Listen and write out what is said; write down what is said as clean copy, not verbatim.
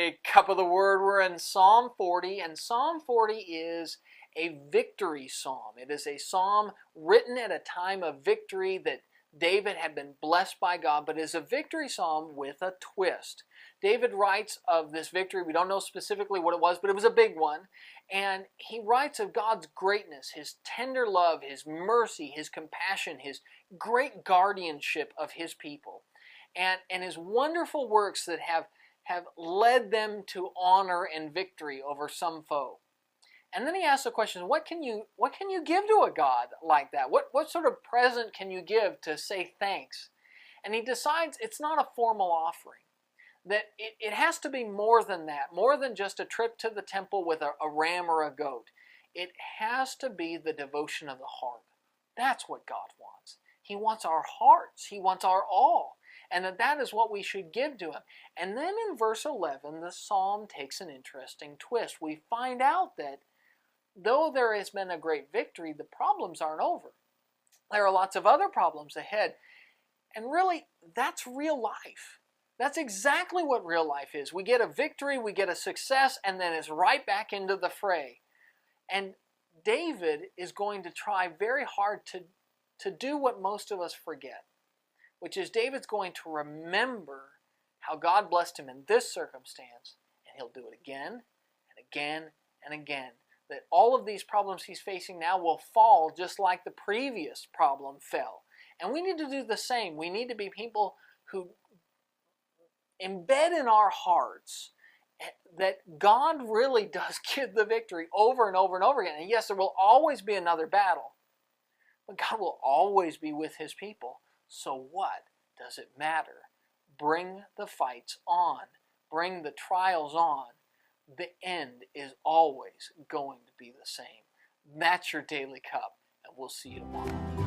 Daily Cup of the Word. We're in Psalm 40, and Psalm 40 is a victory psalm. It is a psalm written at a time of victory that David had been blessed by God, but is a victory psalm with a twist. David writes of this victory. We don't know specifically what it was, but it was a big one. And he writes of God's greatness, His tender love, His mercy, His compassion, His great guardianship of His people, and His wonderful works that have led them to honor and victory over some foe. And then he asks the question, what can you give to a God like that? What sort of present can you give to say thanks? And he decides it's not a formal offering. That it has to be more than that, more than just a trip to the temple with a ram or a goat. It has to be the devotion of the heart. That's what God wants. He wants our hearts. He wants our all. And that is what we should give to Him. And then in verse 11, the psalm takes an interesting twist. We find out that though there has been a great victory, the problems aren't over. There are lots of other problems ahead. And really, that's real life. That's exactly what real life is. We get a victory, we get a success, and then it's right back into the fray. And David is going to try very hard to do what most of us forget, which is David's going to remember how God blessed him in this circumstance, and he'll do it again and again and again. That all of these problems he's facing now will fall just like the previous problem fell. And we need to do the same. We need to be people who embed in our hearts that God really does give the victory over and over and over again. And yes, there will always be another battle, but God will always be with His people. So what does it matter? Bring the fights on. Bring the trials on. The end is always going to be the same. That's your Daily Cup, and we'll see you tomorrow.